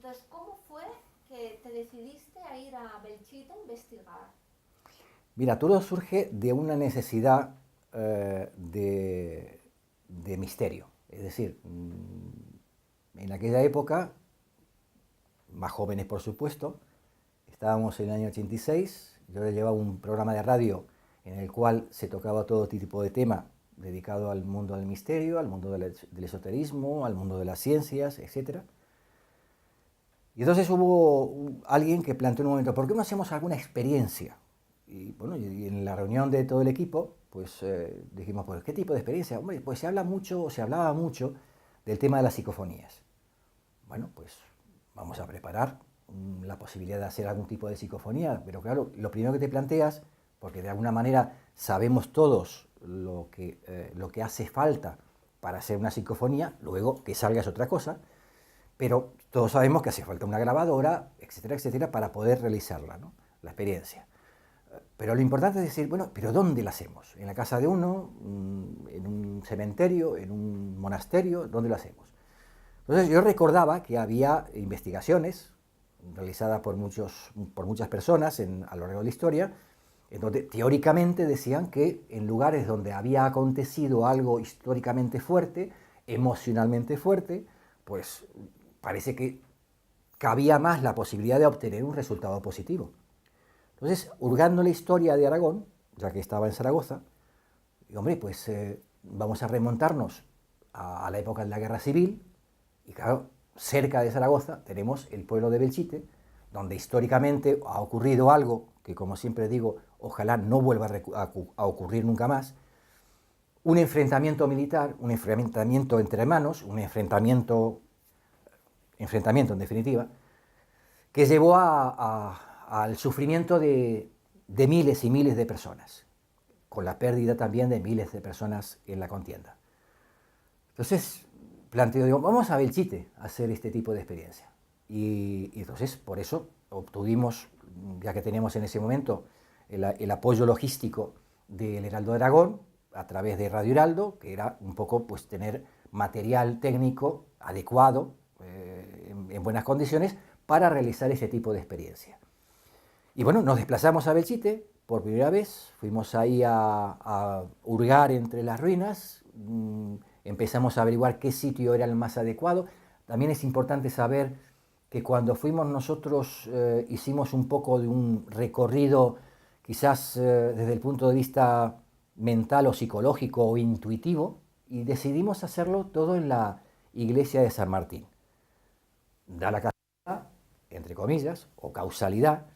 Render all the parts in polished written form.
Entonces, ¿cómo fue que te decidiste a ir a Belchite a investigar? Mira, todo surge de una necesidad de misterio. Es decir, en aquella época, más jóvenes por supuesto, estábamos en el año 86, yo llevaba un programa de radio en el cual se tocaba todo tipo de tema dedicado al mundo del misterio, al mundo del esoterismo, al mundo de las ciencias, etc. Y entonces hubo alguien que planteó en un momento, ¿por qué no hacemos alguna experiencia? Y bueno, y en la reunión de todo el equipo, pues dijimos, pues, ¿qué tipo de experiencia? Hombre, pues se hablaba mucho del tema de las psicofonías. Bueno, pues vamos a preparar la posibilidad de hacer algún tipo de psicofonía, pero claro, lo primero que te planteas, porque de alguna manera sabemos todos lo que hace falta para hacer una psicofonía, luego que salga es otra cosa, pero todos sabemos que hace falta una grabadora, etcétera, etcétera, para poder realizarla, ¿no? La experiencia. Pero lo importante es decir, bueno, ¿pero dónde la hacemos? ¿En la casa de uno? ¿En un cementerio? ¿En un monasterio? ¿Dónde lo hacemos? Entonces yo recordaba que había investigaciones realizadas por muchas personas a lo largo de la historia, en donde teóricamente decían que en lugares donde había acontecido algo históricamente fuerte, emocionalmente fuerte, pues parece que cabía más la posibilidad de obtener un resultado positivo. Entonces, hurgando la historia de Aragón, ya que estaba en Zaragoza, y hombre, pues vamos a remontarnos a la época de la Guerra Civil, y claro, cerca de Zaragoza tenemos el pueblo de Belchite, donde históricamente ha ocurrido algo que, como siempre digo, ojalá no vuelva a ocurrir nunca más, un enfrentamiento militar, un enfrentamiento entre hermanos, un enfrentamiento en definitiva, que llevó al sufrimiento de miles y miles de personas, con la pérdida también de miles de personas en la contienda. Entonces, planteo, digo, vamos a Belchite a hacer este tipo de experiencia. Y entonces, por eso, obtuvimos, ya que teníamos en ese momento el apoyo logístico del Heraldo de Aragón, a través de Radio Heraldo, que era un poco pues tener material técnico adecuado, en buenas condiciones, para realizar ese tipo de experiencia. Y bueno, nos desplazamos a Belchite por primera vez, fuimos ahí a hurgar entre las ruinas, empezamos a averiguar qué sitio era el más adecuado. También es importante saber que cuando fuimos nosotros hicimos un poco de un recorrido, quizás desde el punto de vista mental o psicológico o intuitivo, y decidimos hacerlo todo en la iglesia de San Martín. Da la casualidad, entre comillas, o causalidad,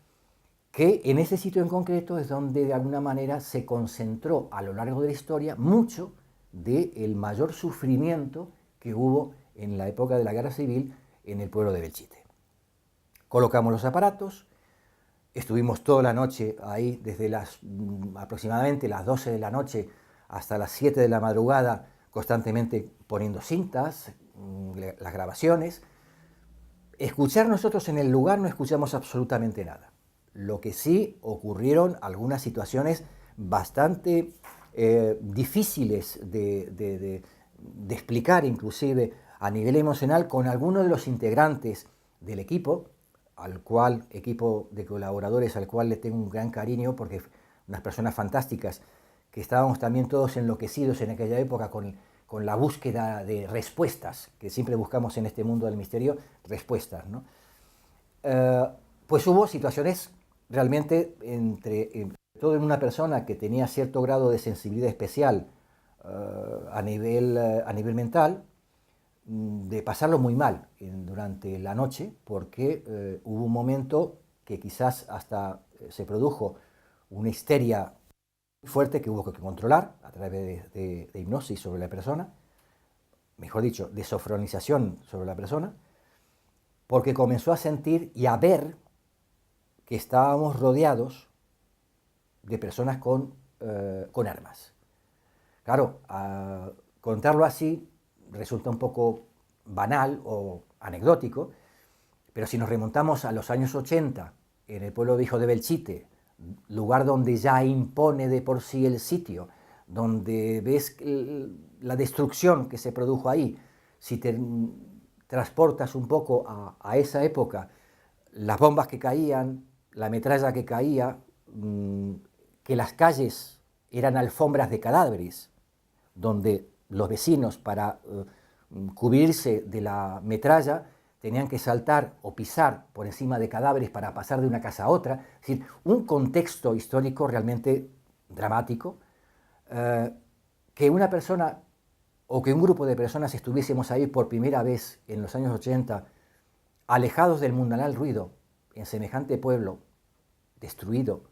que en ese sitio en concreto es donde de alguna manera se concentró a lo largo de la historia mucho del mayor sufrimiento que hubo en la época de la Guerra Civil en el pueblo de Belchite. Colocamos los aparatos, estuvimos toda la noche ahí, desde aproximadamente las 12 de la noche hasta las 7 de la madrugada, constantemente poniendo cintas, las grabaciones. Escuchar nosotros en el lugar no escuchamos absolutamente nada. Lo que sí ocurrieron algunas situaciones bastante difíciles de explicar, inclusive a nivel emocional, con algunos de los integrantes del equipo, equipo de colaboradores al cual le tengo un gran cariño, porque unas personas fantásticas, que estábamos también todos enloquecidos en aquella época con la búsqueda de respuestas, que siempre buscamos en este mundo del misterio, respuestas, ¿no? Pues hubo situaciones realmente todo en una persona que tenía cierto grado de sensibilidad especial a nivel mental, de pasarlo muy mal durante la noche, porque hubo un momento que quizás hasta se produjo una histeria fuerte que hubo que controlar a través de hipnosis sobre la persona, mejor dicho, de sofronización sobre la persona, porque comenzó a sentir y a ver que estábamos rodeados de personas con armas. Claro, contarlo así resulta un poco banal o anecdótico, pero si nos remontamos a los años 80, en el pueblo viejo de Belchite, lugar donde ya impone de por sí el sitio, donde ves la destrucción que se produjo ahí, si te transportas un poco a esa época, las bombas que caían, la metralla que caía, que las calles eran alfombras de cadáveres, donde los vecinos para cubrirse de la metralla tenían que saltar o pisar por encima de cadáveres para pasar de una casa a otra. Es decir, un contexto histórico realmente dramático, que una persona o que un grupo de personas estuviésemos ahí por primera vez en los años 80, alejados del mundanal ruido, en semejante pueblo, destruido,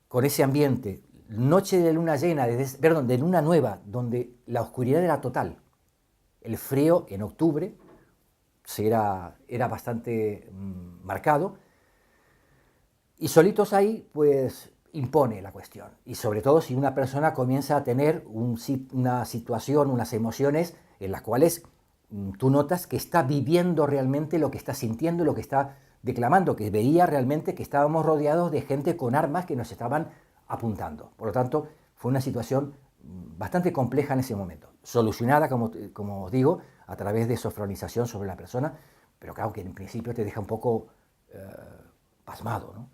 con ese ambiente, noche de luna llena, de luna nueva, donde la oscuridad era total. El frío en octubre era bastante marcado, y solitos ahí, pues impone la cuestión. Y sobre todo si una persona comienza a tener una situación, unas emociones en las cuales tú notas que está viviendo realmente lo que está sintiendo, lo que está declamando, que veía realmente que estábamos rodeados de gente con armas que nos estaban apuntando. Por lo tanto, fue una situación bastante compleja en ese momento, solucionada, como os digo, a través de sofronización sobre la persona, pero claro que en principio te deja un poco pasmado, ¿no?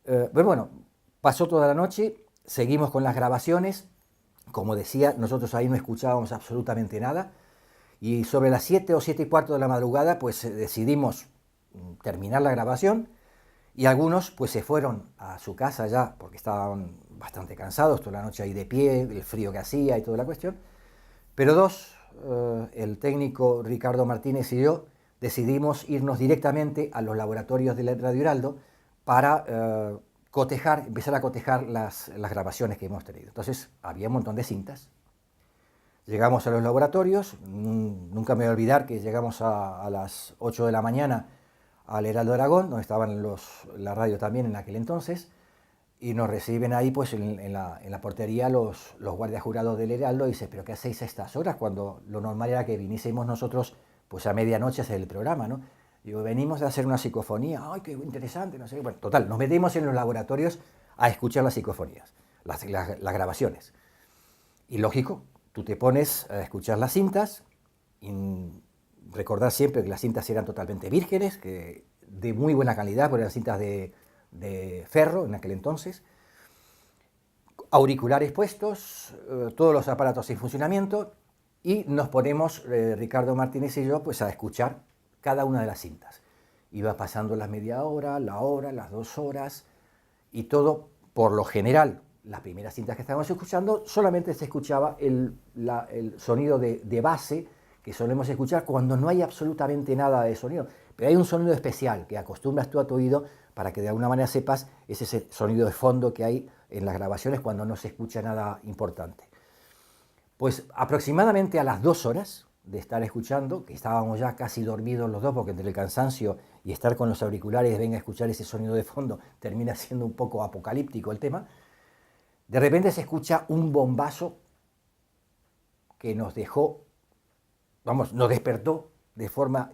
Pero bueno, pasó toda la noche, seguimos con las grabaciones. Como decía, nosotros ahí no escuchábamos absolutamente nada, y sobre las 7 o 7 y cuarto de la madrugada pues decidimos terminar la grabación, y algunos pues se fueron a su casa ya porque estaban bastante cansados, toda la noche ahí de pie, el frío que hacía y toda la cuestión, pero dos, el técnico Ricardo Martínez y yo, decidimos irnos directamente a los laboratorios de Radio Heraldo para empezar a cotejar las grabaciones que hemos tenido. Entonces había un montón de cintas. Llegamos a los laboratorios, nunca me voy a olvidar que llegamos a las 8 de la mañana al Heraldo Aragón, donde estaban la radio también en aquel entonces, y nos reciben ahí pues en la portería los guardias jurados del Heraldo, y dicen, ¿pero qué hacéis a estas horas? Cuando lo normal era que viniésemos nosotros pues a medianoche a hacer el programa, ¿no? Digo, venimos a hacer una psicofonía, ¡ay, qué interesante! No sé. Bueno, total, nos metimos en los laboratorios a escuchar las psicofonías, las grabaciones. Y lógico, tú te pones a escuchar las cintas, y recordar siempre que las cintas eran totalmente vírgenes, que de muy buena calidad, porque eran cintas de ferro en aquel entonces, auriculares puestos, todos los aparatos en funcionamiento, y nos ponemos, Ricardo Martínez y yo, pues a escuchar cada una de las cintas. Iba pasando las media hora, la hora, las 2 horas, y todo, por lo general, las primeras cintas que estábamos escuchando, solamente se escuchaba el sonido de base que solemos escuchar cuando no hay absolutamente nada de sonido. Pero hay un sonido especial que acostumbras tú a tu oído para que de alguna manera sepas ese sonido de fondo que hay en las grabaciones cuando no se escucha nada importante. Pues aproximadamente a las 2 horas de estar escuchando, que estábamos ya casi dormidos los dos, porque entre el cansancio y estar con los auriculares, venga a escuchar ese sonido de fondo, termina siendo un poco apocalíptico el tema. De repente se escucha un bombazo que nos dejó, nos despertó de forma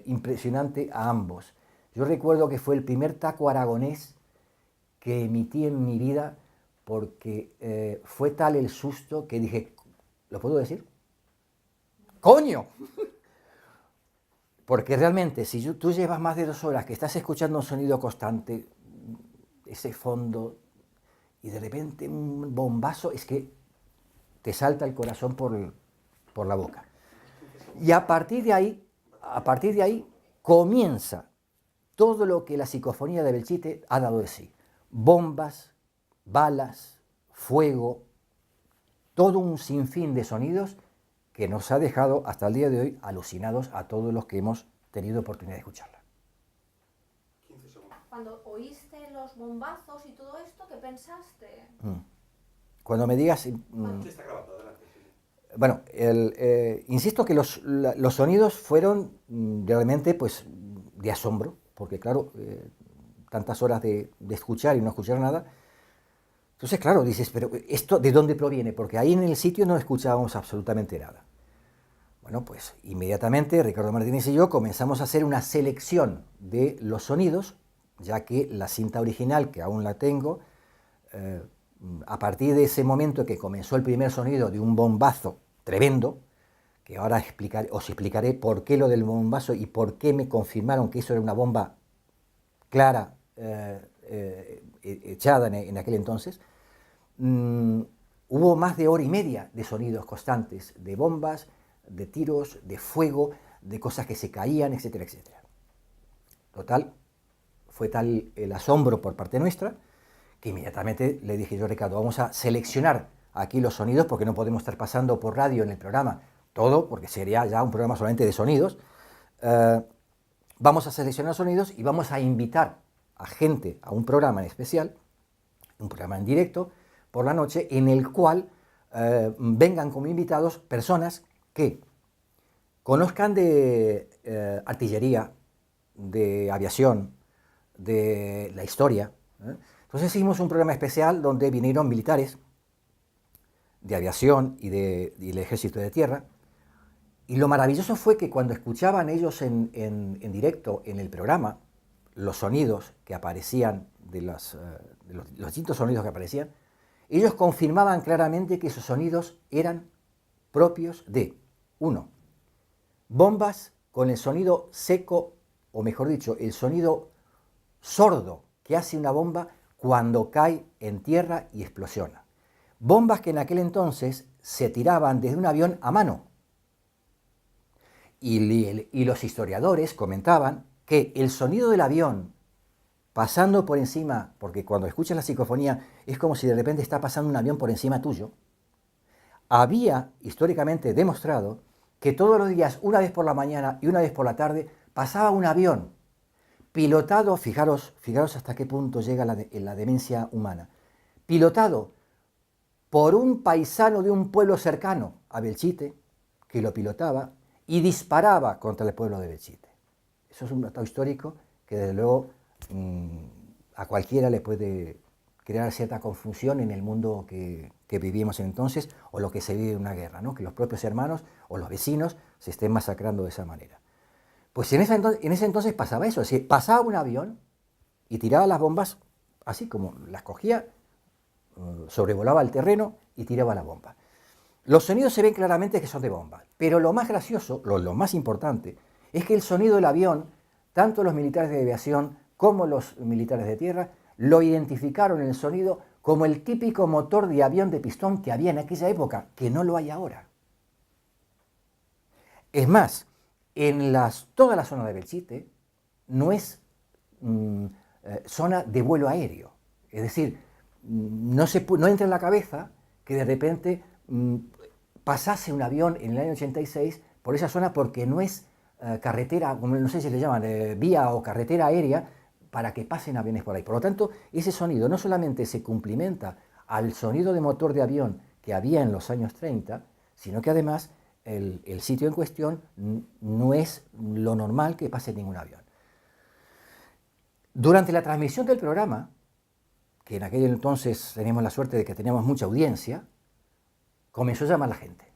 impresionante a ambos. Yo recuerdo que fue el primer taco aragonés que emití en mi vida, porque fue tal el susto que dije, ¿lo puedo decir? ¡Coño! Porque realmente, si tú llevas más de 2 horas que estás escuchando un sonido constante, ese fondo, y de repente un bombazo, es que te salta el corazón por la boca. Y a partir de ahí comienza todo lo que la psicofonía de Belchite ha dado de sí. Bombas, balas, fuego, todo un sinfín de sonidos que nos ha dejado hasta el día de hoy alucinados a todos los que hemos tenido oportunidad de escucharla. Cuando oíste los bombazos y todo esto, ¿qué pensaste? Cuando me digas... ¿Qué está grabando? Adelante. Bueno, insisto que los sonidos fueron realmente pues, de asombro, porque claro, tantas horas de escuchar y no escuchar nada. Entonces, claro, dices, pero ¿esto de dónde proviene? Porque ahí en el sitio no escuchábamos absolutamente nada. Bueno, pues inmediatamente Ricardo Martínez y yo comenzamos a hacer una selección de los sonidos, ya que la cinta original, que aún la tengo, a partir de ese momento que comenzó el primer sonido de un bombazo tremendo, que ahora os explicaré por qué lo del bombazo y por qué me confirmaron que eso era una bomba clara, echada en aquel entonces, hubo más de hora y media de sonidos constantes, de bombas, de tiros, de fuego, de cosas que se caían, etcétera, etcétera. Total, fue tal el asombro por parte nuestra que inmediatamente le dije yo, Ricardo, vamos a seleccionar aquí los sonidos porque no podemos estar pasando por radio en el programa todo, porque sería ya un programa solamente de sonidos. Vamos a seleccionar sonidos y vamos a invitar a gente a un programa en especial, un programa en directo, por la noche, en el cual vengan como invitados personas que conozcan de artillería, de aviación, de la historia. Entonces hicimos un programa especial donde vinieron militares de aviación y del ejército de tierra. Y lo maravilloso fue que cuando escuchaban ellos en directo en el programa los sonidos que aparecían, de los distintos sonidos que aparecían, ellos confirmaban claramente que esos sonidos eran propios de, uno, bombas con el sonido seco, o mejor dicho, el sonido sordo que hace una bomba cuando cae en tierra y explosiona. Bombas que en aquel entonces se tiraban desde un avión a mano. Y los historiadores comentaban que el sonido del avión pasando por encima, porque cuando escuchas la psicofonía es como si de repente está pasando un avión por encima tuyo, había históricamente demostrado que todos los días, una vez por la mañana y una vez por la tarde, pasaba un avión pilotado, fijaros hasta qué punto llega la demencia humana, pilotado por un paisano de un pueblo cercano a Belchite, que lo pilotaba y disparaba contra el pueblo de Belchite. Eso es un dato histórico que desde luego a cualquiera le puede crear cierta confusión en el mundo que vivíamos entonces, o lo que se vive en una guerra, ¿no? Que los propios hermanos o los vecinos se estén masacrando de esa manera. Pues en ese entonces pasaba eso, es decir, pasaba un avión y tiraba las bombas, así como las cogía, sobrevolaba el terreno y tiraba la bomba. Los sonidos se ven claramente que son de bomba, pero lo más gracioso, lo más importante, es que el sonido del avión, tanto los militares de aviación como los militares de tierra, lo identificaron en el sonido como el típico motor de avión de pistón que había en aquella época, que no lo hay ahora. Es más, toda la zona de Belchite no es zona de vuelo aéreo. Es decir, no entra en la cabeza que de repente pasase un avión en el año 86 por esa zona, porque no es carretera, no sé si le llaman vía o carretera aérea, para que pasen aviones por ahí. Por lo tanto, ese sonido no solamente se cumplimenta al sonido de motor de avión que había en los años 30, sino que además el sitio en cuestión no es lo normal que pase ningún avión. Durante la transmisión del programa, que en aquel entonces teníamos la suerte de que teníamos mucha audiencia, comenzó a llamar la gente.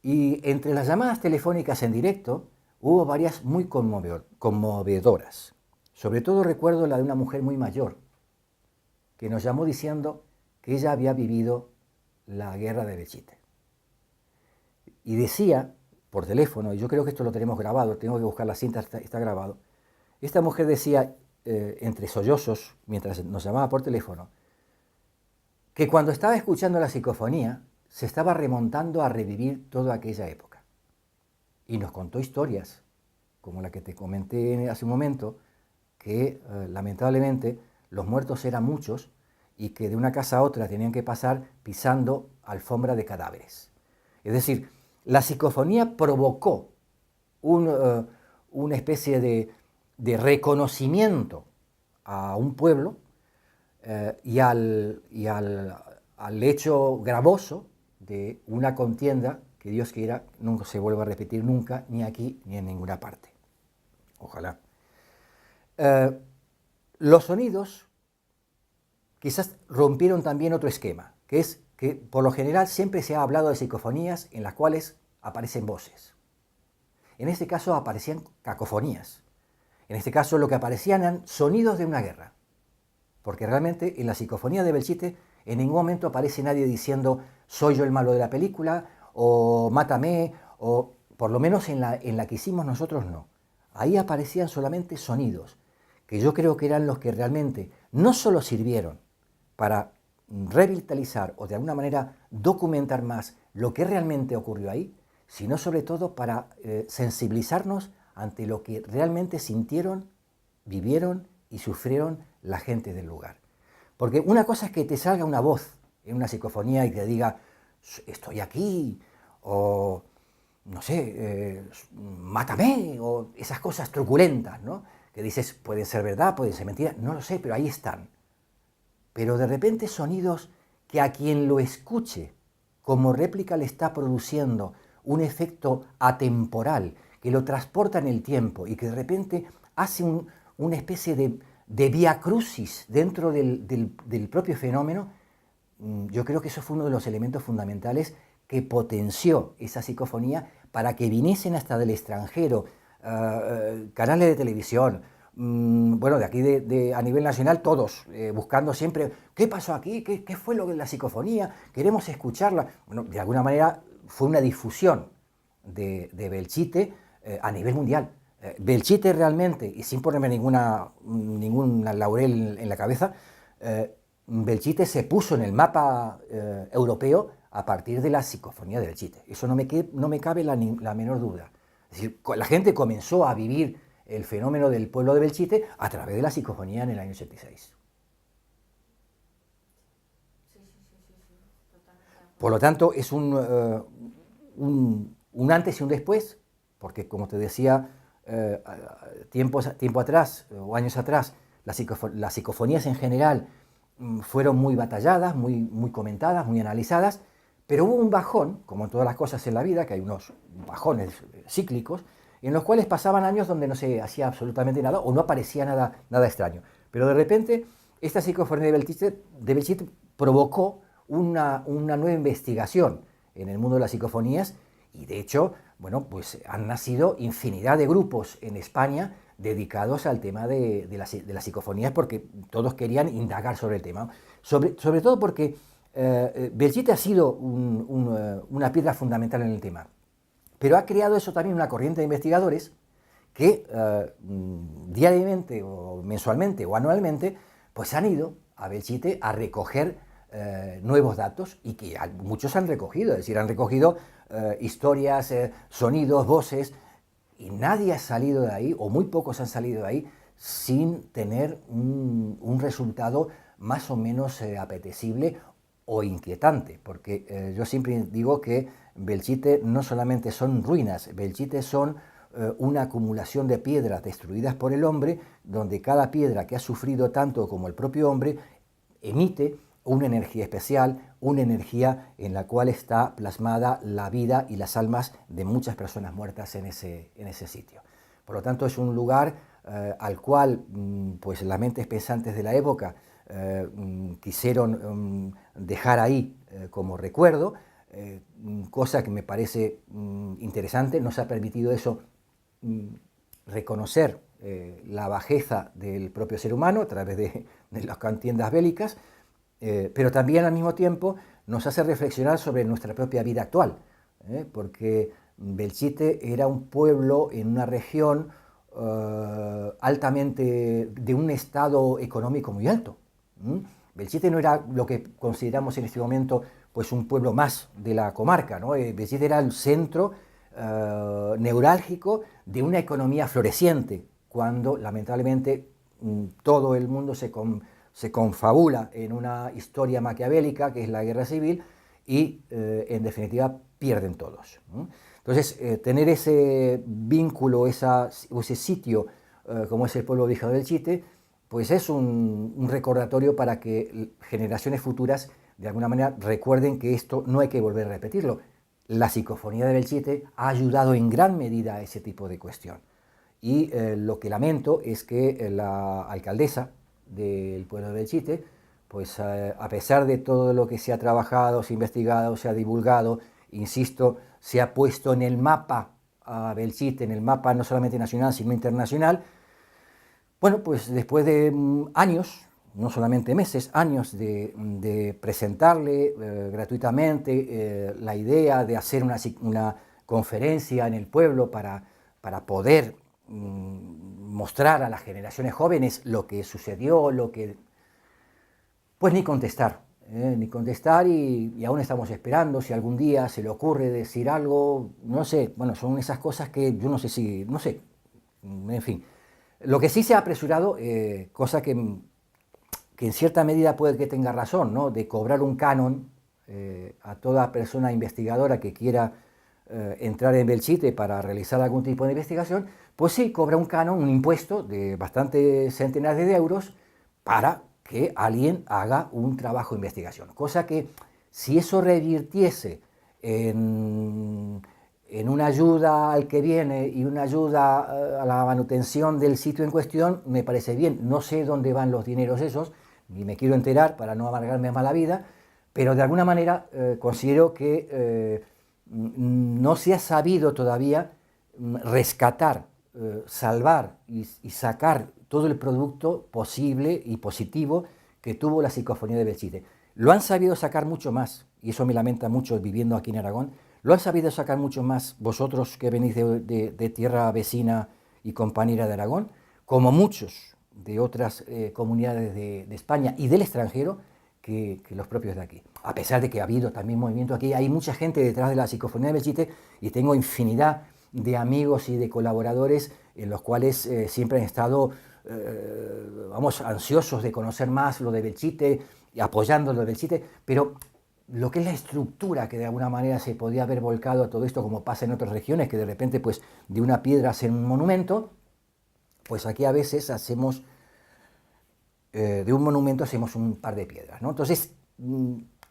Y entre las llamadas telefónicas en directo hubo varias muy conmovedoras. Sobre todo recuerdo la de una mujer muy mayor, que nos llamó diciendo que ella había vivido la guerra de Belchite. Y decía, por teléfono, y yo creo que esto lo tenemos grabado, tengo que buscar la cinta, está grabado, esta mujer decía, entre sollozos, mientras nos llamaba por teléfono, que cuando estaba escuchando la psicofonía, se estaba remontando a revivir toda aquella época. Y nos contó historias, como la que te comenté hace un momento, que lamentablemente los muertos eran muchos y que de una casa a otra tenían que pasar pisando alfombra de cadáveres. Es decir, la psicofonía provocó una especie de reconocimiento a un pueblo y al hecho gravoso de una contienda que Dios quiera nunca se vuelva a repetir nunca, ni aquí ni en ninguna parte. Ojalá. Los sonidos quizás rompieron también otro esquema, que es que por lo general siempre se ha hablado de psicofonías en las cuales aparecen voces. En este caso aparecían cacofonías. En este caso lo que aparecían eran sonidos de una guerra. Porque realmente en la psicofonía de Belchite en ningún momento aparece nadie diciendo soy yo el malo de la película, o mátame, o por lo menos en la que hicimos nosotros no. Ahí aparecían solamente sonidos, que yo creo que eran los que realmente no solo sirvieron para revitalizar o de alguna manera documentar más lo que realmente ocurrió ahí, sino sobre todo para sensibilizarnos ante lo que realmente sintieron, vivieron y sufrieron la gente del lugar. Porque una cosa es que te salga una voz en una psicofonía y te diga, estoy aquí, o no sé, mátame, o esas cosas truculentas, ¿no? Que dices, pueden ser verdad, pueden ser mentira, no lo sé, pero ahí están. Pero de repente sonidos que a quien lo escuche como réplica le está produciendo un efecto atemporal, que lo transporta en el tiempo y que de repente hace una especie de vía crucis dentro del propio fenómeno, yo creo que eso fue uno de los elementos fundamentales que potenció esa psicofonía para que viniesen hasta del extranjero, canales de televisión, bueno, de aquí a nivel nacional todos, buscando siempre, ¿qué pasó aquí? ¿Qué fue lo de la psicofonía? Queremos escucharla. Bueno, de alguna manera fue una difusión de Belchite a nivel mundial. Belchite realmente, y sin ponerme ningún laurel en la cabeza, Belchite se puso en el mapa europeo a partir de la psicofonía de Belchite. Eso no me cabe la menor duda. Es decir, la gente comenzó a vivir el fenómeno del pueblo de Belchite a través de la psicofonía en el año 86. Por lo tanto, es un antes y un después, porque como te decía, tiempo atrás o años atrás, las psicofonías en general fueron muy batalladas, muy comentadas, muy analizadas, pero hubo un bajón, como en todas las cosas en la vida, que hay unos bajones cíclicos, en los cuales pasaban años donde no se hacía absolutamente nada o no aparecía nada extraño. Pero de repente, esta psicofonía de Belchite provocó una nueva investigación en el mundo de las psicofonías y de hecho, bueno, pues han nacido infinidad de grupos en España dedicados al tema de las psicofonías porque todos querían indagar sobre el tema. Sobre todo porque Belchite ha sido una piedra fundamental en el tema, pero ha creado eso también una corriente de investigadores que diariamente o mensualmente o anualmente pues han ido a Belchite a recoger nuevos datos y que muchos han recogido, es decir, han recogido historias, sonidos, voces, y nadie ha salido de ahí, o muy pocos han salido de ahí, sin tener un resultado más o menos apetecible o inquietante, porque yo siempre digo que Belchite no solamente son ruinas, Belchite son una acumulación de piedras destruidas por el hombre, donde cada piedra que ha sufrido tanto como el propio hombre emite una energía especial, una energía en la cual está plasmada la vida y las almas de muchas personas muertas en ese sitio. Por lo tanto, es un lugar al cual pues, las mentes pensantes de la época quisieron dejar ahí como recuerdo, cosa que me parece interesante. Nos ha permitido eso reconocer la bajeza del propio ser humano a través de las contiendas bélicas, pero también al mismo tiempo nos hace reflexionar sobre nuestra propia vida actual, porque Belchite era un pueblo en una región altamente de un estado económico muy alto. Belchite no era lo que consideramos en este momento pues un pueblo más de la comarca, ¿no? Belchite era el centro neurálgico de una economía floreciente, cuando lamentablemente todo el mundo se confabula en una historia maquiavélica que es la guerra civil y en definitiva pierden todos. Entonces tener ese vínculo, ese sitio como es el pueblo viejo de Belchite, pues es un recordatorio para que generaciones futuras de alguna manera recuerden que esto no hay que volver a repetirlo. La psicofonía de Belchite ha ayudado en gran medida a ese tipo de cuestión. Y lo que lamento es que la alcaldesa del pueblo de Belchite, pues a pesar de todo lo que se ha trabajado, se ha investigado, se ha divulgado, insisto, se ha puesto en el mapa a Belchite, en el mapa no solamente nacional, sino internacional. Bueno, pues después de años, no solamente meses, años de presentarle gratuitamente la idea de hacer una conferencia en el pueblo para poder mostrar a las generaciones jóvenes lo que sucedió, pues ni contestar y aún estamos esperando si algún día se le ocurre decir algo, no sé, bueno, son esas cosas que yo no sé si, no sé, en fin. Lo que sí se ha apresurado, cosa que en cierta medida puede que tenga razón, ¿no?, de cobrar un canon a toda persona investigadora que quiera entrar en Belchite para realizar algún tipo de investigación, pues sí, cobra un canon, un impuesto de bastantes centenares de euros para que alguien haga un trabajo de investigación. Cosa que si eso revirtiese en una ayuda al que viene y una ayuda a la manutención del sitio en cuestión, me parece bien. No sé dónde van los dineros esos, ni me quiero enterar para no amargarme más la vida, pero de alguna manera considero que no se ha sabido todavía rescatar, salvar y sacar todo el producto posible y positivo que tuvo la psicofonía de Belchite. Lo han sabido sacar mucho más, y eso me lamenta mucho viviendo aquí en Aragón, lo han sabido sacar mucho más vosotros que venís de tierra vecina y compañera de Aragón, como muchos de otras comunidades de España y del extranjero, que los propios de aquí. A pesar de que ha habido también movimiento aquí, hay mucha gente detrás de la psicofonía de Belchite y tengo infinidad de amigos y de colaboradores en los cuales siempre han estado, ansiosos de conocer más lo de Belchite, apoyando lo de Belchite, pero lo que es la estructura que de alguna manera se podía haber volcado a todo esto, como pasa en otras regiones, que de repente pues de una piedra hacen un monumento, pues aquí a veces hacemos de un monumento hacemos un par de piedras, ¿no? Entonces,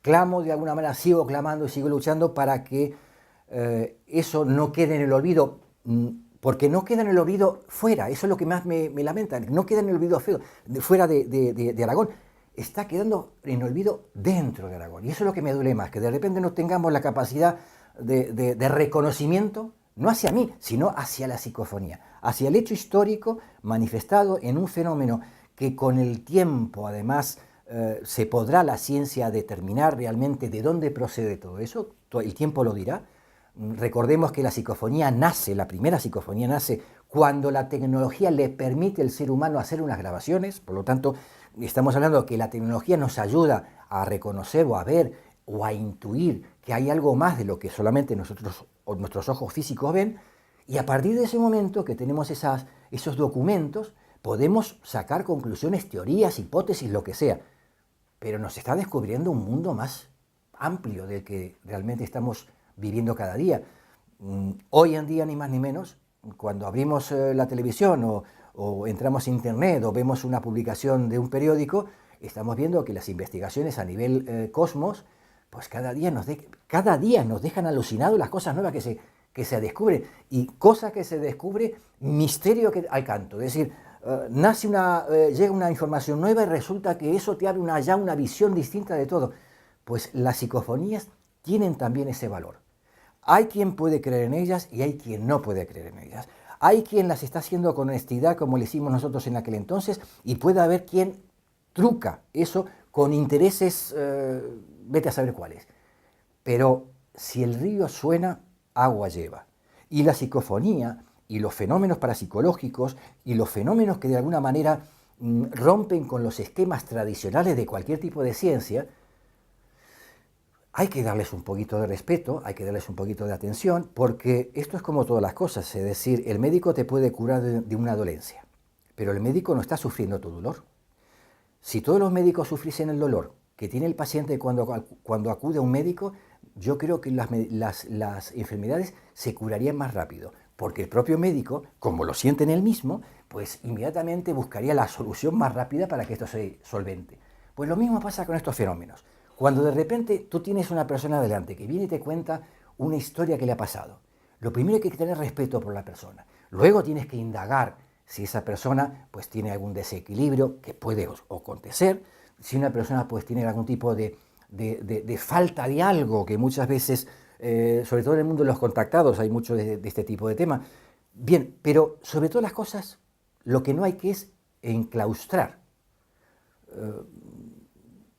clamo de alguna manera, sigo clamando y sigo luchando para que eso no quede en el olvido, porque no queda en el olvido fuera, eso es lo que más me lamenta, no queda en el olvido fuera de Aragón, está quedando en el olvido dentro de Aragón, y eso es lo que me duele más, que de repente no tengamos la capacidad de reconocimiento, no hacia mí, sino hacia la psicofonía, hacia el hecho histórico manifestado en un fenómeno que con el tiempo, además, se podrá la ciencia determinar realmente de dónde procede todo eso, el tiempo lo dirá. Recordemos que la psicofonía nace, la primera psicofonía nace cuando la tecnología le permite al ser humano hacer unas grabaciones, por lo tanto, estamos hablando de que la tecnología nos ayuda a reconocer o a ver o a intuir que hay algo más de lo que solamente nosotros o nuestros ojos físicos ven, y a partir de ese momento que tenemos esos documentos, podemos sacar conclusiones, teorías, hipótesis, lo que sea, pero nos está descubriendo un mundo más amplio del que realmente estamos viviendo cada día. Hoy en día, ni más ni menos, cuando abrimos la televisión o entramos a internet o vemos una publicación de un periódico, estamos viendo que las investigaciones a nivel cosmos, pues cada día nos dejan alucinados las cosas nuevas que se descubren, y cosa que se descubre, misterio al canto, es decir, llega una información nueva y resulta que eso te abre ya una visión distinta de todo. Pues las psicofonías tienen también ese valor. Hay quien puede creer en ellas y hay quien no puede creer en ellas. Hay quien las está haciendo con honestidad, como le hicimos nosotros en aquel entonces, y puede haber quien truca eso con intereses, vete a saber cuáles. Pero si el río suena, agua lleva. Y la psicofonía y los fenómenos parapsicológicos y los fenómenos que de alguna manera rompen con los esquemas tradicionales de cualquier tipo de ciencia, hay que darles un poquito de respeto, hay que darles un poquito de atención, porque esto es como todas las cosas, es decir, el médico te puede curar de una dolencia, pero el médico no está sufriendo tu dolor. Si todos los médicos sufriesen el dolor que tiene el paciente cuando acude a un médico, yo creo que las enfermedades se curarían más rápido, porque el propio médico, como lo siente en él mismo, pues inmediatamente buscaría la solución más rápida para que esto se solvente. Pues lo mismo pasa con estos fenómenos. Cuando de repente tú tienes una persona delante que viene y te cuenta una historia que le ha pasado, lo primero es que hay que tener respeto por la persona. Luego tienes que indagar si esa persona pues tiene algún desequilibrio, que puede acontecer, si una persona pues tiene algún tipo de falta de algo, que muchas veces, sobre todo en el mundo de los contactados, hay mucho de este tipo de tema. Bien, pero sobre todas las cosas, lo que no hay que es enclaustrar,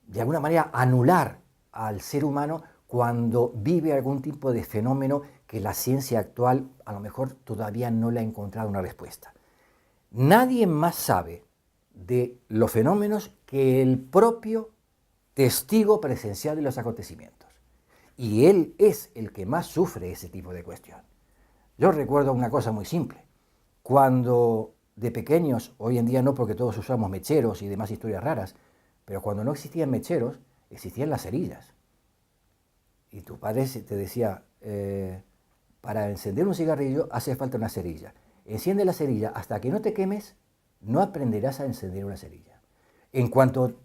de alguna manera anular al ser humano cuando vive algún tipo de fenómeno que la ciencia actual a lo mejor todavía no le ha encontrado una respuesta. Nadie más sabe de los fenómenos que el propio testigo presencial de los acontecimientos. Y él es el que más sufre ese tipo de cuestión. Yo recuerdo una cosa muy simple. Cuando de pequeños, hoy en día no porque todos usamos mecheros y demás historias raras, pero cuando no existían mecheros, existían las cerillas. Y tu padre te decía, para encender un cigarrillo hace falta una cerilla. Enciende la cerilla hasta que no te quemes, no aprenderás a encender una cerilla. En cuanto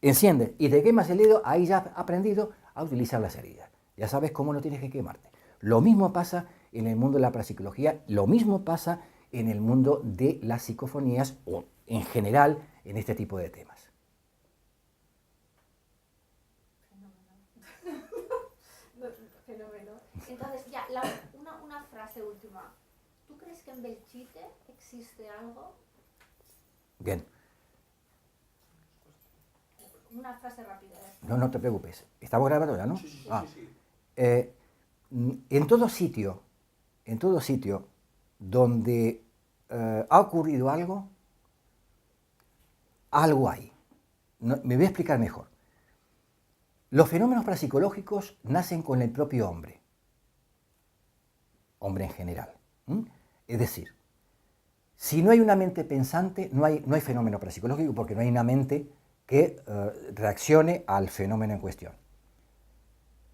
enciendes y te quemas el dedo, ahí ya has aprendido a utilizar la cerilla. Ya sabes cómo no tienes que quemarte. Lo mismo pasa en el mundo de la parapsicología, lo mismo pasa en el mundo de las psicofonías o en general en este tipo de temas. Fenómeno. Entonces, ya, una frase última. ¿Tú crees que en Belchite existe algo? Bien. Una frase rápida. No, no te preocupes. Estamos grabando ya, ¿no? Sí, sí, sí. Ah. Sí. En todo sitio donde ha ocurrido algo, algo hay. No, me voy a explicar mejor. Los fenómenos parapsicológicos nacen con el propio hombre en general. Es decir, si no hay una mente pensante, no hay fenómeno parapsicológico porque no hay una mente que reaccione al fenómeno en cuestión.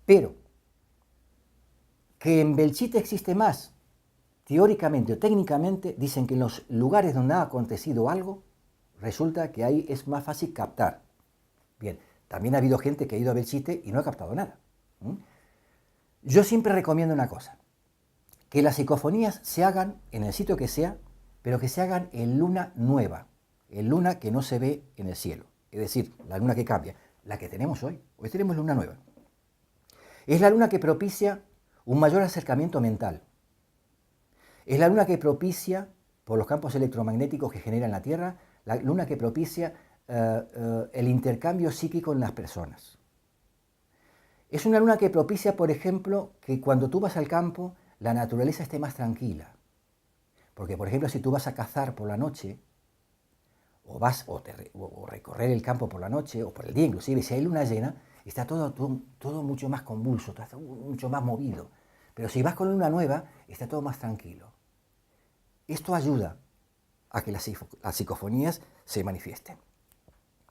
Pero que en Belchite existe más, teóricamente o técnicamente, dicen que en los lugares donde ha acontecido algo, resulta que ahí es más fácil captar. Bien, también ha habido gente que ha ido a Belchite y no ha captado nada. Yo siempre recomiendo una cosa, que las psicofonías se hagan en el sitio que sea, pero que se hagan en luna nueva, en luna que no se ve en el cielo. Es decir, la luna que cambia, la que tenemos hoy. Hoy tenemos luna nueva. Es la luna que propicia un mayor acercamiento mental. Es la luna que propicia, por los campos electromagnéticos que genera en la Tierra, la luna que propicia el intercambio psíquico en las personas. Es una luna que propicia, por ejemplo, que cuando tú vas al campo, la naturaleza esté más tranquila. Porque, por ejemplo, si tú vas a cazar por la noche, o recorrer el campo por la noche, o por el día inclusive, si hay luna llena, está todo mucho más convulso, todo mucho más movido. Pero si vas con luna nueva, está todo más tranquilo. Esto ayuda a que las psicofonías se manifiesten.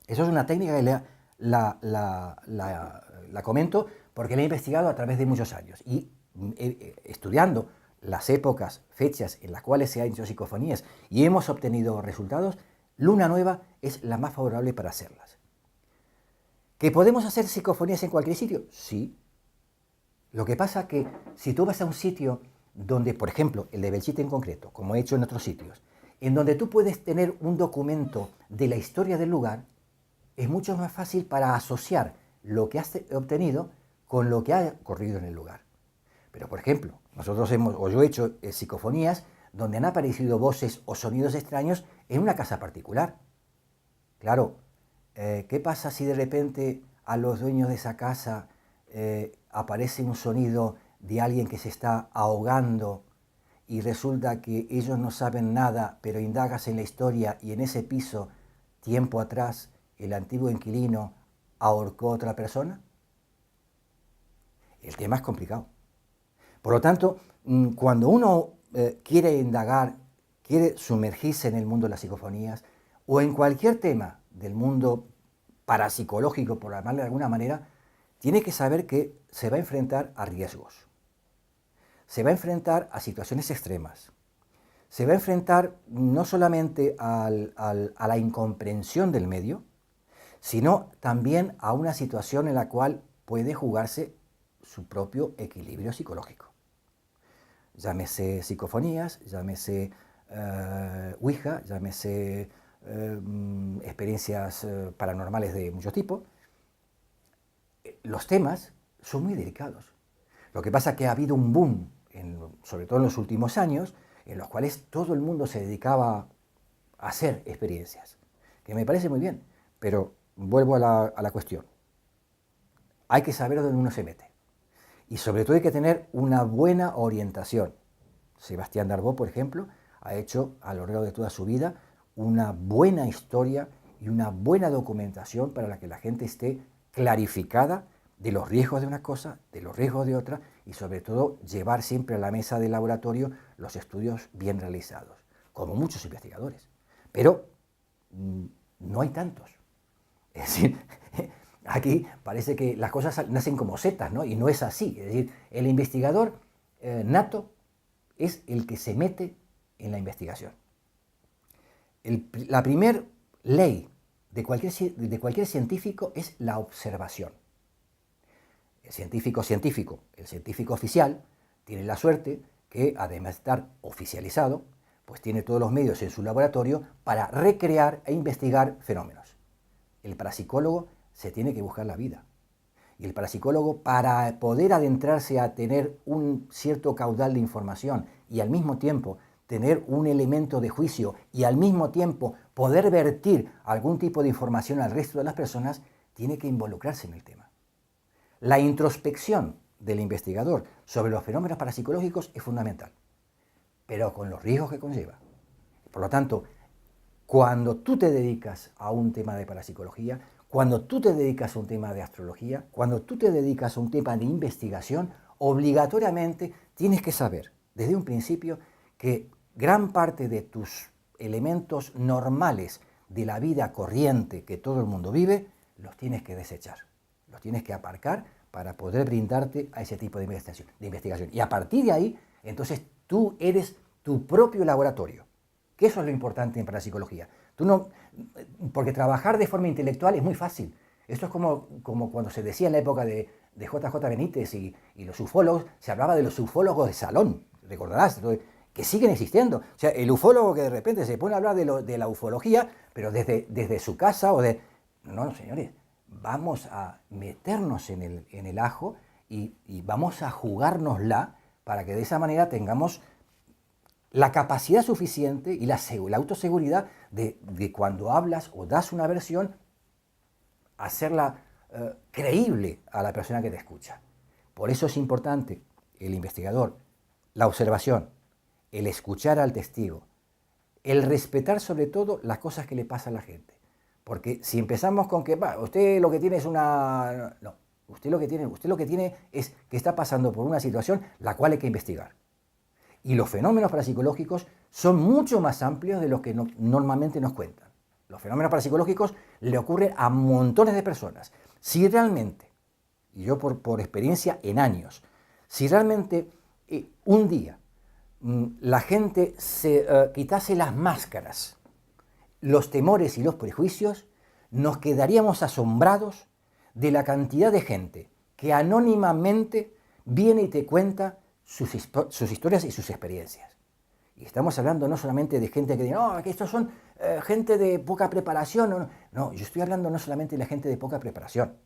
Eso es una técnica que la comento porque la he investigado a través de muchos años. Y estudiando las épocas, fechas en las cuales se han hecho psicofonías y hemos obtenido resultados, luna nueva es la más favorable para hacerlas. ¿Que podemos hacer psicofonías en cualquier sitio? Sí. Lo que pasa es que si tú vas a un sitio donde, por ejemplo, el de Belchite en concreto, como he hecho en otros sitios, en donde tú puedes tener un documento de la historia del lugar, es mucho más fácil para asociar lo que has obtenido con lo que ha ocurrido en el lugar. Pero, por ejemplo, yo he hecho psicofonías donde han aparecido voces o sonidos extraños en una casa particular. Claro, ¿qué pasa si de repente a los dueños de esa casa aparece un sonido de alguien que se está ahogando y resulta que ellos no saben nada, pero indagas en la historia y en ese piso, tiempo atrás, el antiguo inquilino ahorcó a otra persona? El tema es complicado. Por lo tanto, cuando uno quiere indagar, quiere sumergirse en el mundo de las psicofonías o en cualquier tema del mundo parapsicológico, por llamarle de alguna manera, tiene que saber que se va a enfrentar a riesgos. Se va a enfrentar a situaciones extremas. Se va a enfrentar no solamente a la incomprensión del medio, sino también a una situación en la cual puede jugarse su propio equilibrio psicológico. Llámese psicofonías, llámese Ouija, llámese experiencias paranormales de muchos tipos. Los temas son muy delicados. Lo que pasa es que ha habido un boom, sobre todo en los últimos años, en los cuales todo el mundo se dedicaba a hacer experiencias, que me parece muy bien, pero vuelvo a la cuestión. Hay que saber dónde uno se mete. Y sobre todo hay que tener una buena orientación. Sebastián Darboux, por ejemplo, ha hecho a lo largo de toda su vida una buena historia y una buena documentación para que la gente esté clarificada de los riesgos de una cosa, de los riesgos de otra, y sobre todo llevar siempre a la mesa del laboratorio los estudios bien realizados, como muchos investigadores. Pero no hay tantos. Es decir, aquí parece que las cosas nacen como setas, ¿no? Y no es así. Es decir, el investigador nato es el que se mete en la investigación. La primera ley de cualquier científico es la observación. El científico oficial, tiene la suerte que, además de estar oficializado, pues tiene todos los medios en su laboratorio para recrear e investigar fenómenos. El parapsicólogo se tiene que buscar la vida. Y el parapsicólogo, para poder adentrarse a tener un cierto caudal de información y al mismo tiempo tener un elemento de juicio y al mismo tiempo poder vertir algún tipo de información al resto de las personas, tiene que involucrarse en el tema. La introspección del investigador sobre los fenómenos parapsicológicos es fundamental, pero con los riesgos que conlleva. Por lo tanto, cuando tú te dedicas a un tema de parapsicología, cuando tú te dedicas a un tema de astrología, cuando tú te dedicas a un tema de investigación, obligatoriamente tienes que saber desde un principio que gran parte de tus elementos normales de la vida corriente que todo el mundo vive, los tienes que desechar, los tienes que aparcar para poder brindarte a ese tipo de investigación. Y a partir de ahí, entonces tú eres tu propio laboratorio, que eso es lo importante en parapsicología. Porque trabajar de forma intelectual es muy fácil. Esto es como cuando se decía en la época de J.J. Benítez y los ufólogos, se hablaba de los ufólogos de salón, recordarás, que siguen existiendo. O sea, el ufólogo que de repente se pone a hablar de la ufología, pero desde su casa o de... No, señores, vamos a meternos en el ajo y vamos a jugárnosla para que de esa manera tengamos la capacidad suficiente y la autoseguridad de cuando hablas o das una versión, hacerla creíble a la persona que te escucha. Por eso es importante el investigador, la observación, el escuchar al testigo, el respetar sobre todo las cosas que le pasan a la gente. Porque si empezamos con que, usted lo que tiene es una... No, usted lo que tiene es que está pasando por una situación la cual hay que investigar. Y los fenómenos parapsicológicos son mucho más amplios de los que normalmente nos cuentan. Los fenómenos parapsicológicos le ocurren a montones de personas. Si realmente, y yo por experiencia en años, si realmente un día la gente se quitase las máscaras, los temores y los prejuicios, nos quedaríamos asombrados de la cantidad de gente que anónimamente viene y te cuenta sus historias y sus experiencias. Y estamos hablando no solamente de gente que dice, no, que estos son gente de poca preparación. No, yo estoy hablando no solamente de la gente de poca preparación.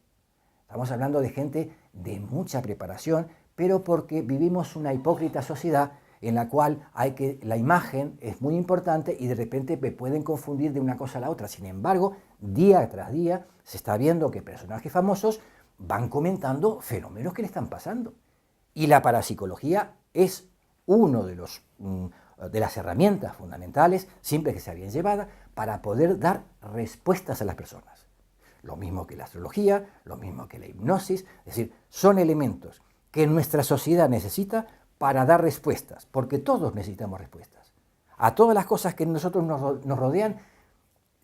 Estamos hablando de gente de mucha preparación, pero porque vivimos una hipócrita sociedad en la cual la imagen es muy importante y de repente me pueden confundir de una cosa a la otra. Sin embargo, día tras día se está viendo que personajes famosos van comentando fenómenos que le están pasando. Y la parapsicología es uno de las herramientas fundamentales, siempre que sea bien llevada, para poder dar respuestas a las personas. Lo mismo que la astrología, lo mismo que la hipnosis, es decir, son elementos que nuestra sociedad necesita para dar respuestas, porque todos necesitamos respuestas. A todas las cosas que nosotros nos rodean,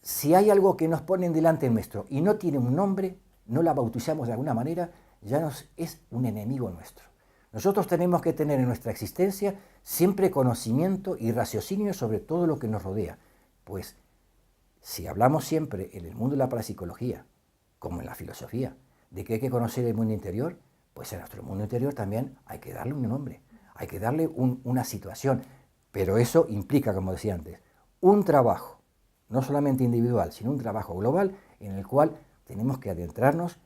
si hay algo que nos ponen delante nuestro y no tiene un nombre, no la bautizamos de alguna manera, ya es un enemigo nuestro. Nosotros tenemos que tener en nuestra existencia siempre conocimiento y raciocinio sobre todo lo que nos rodea. Pues si hablamos siempre en el mundo de la parapsicología, como en la filosofía, de que hay que conocer el mundo interior, pues en nuestro mundo interior también hay que darle un nombre, hay que darle una situación. Pero eso implica, como decía antes, un trabajo, no solamente individual, sino un trabajo global en el cual tenemos que adentrarnos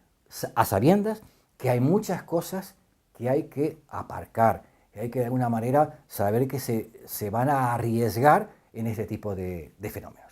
a sabiendas que hay muchas cosas que hay que aparcar, que hay que de alguna manera saber que se van a arriesgar en este tipo de fenómenos.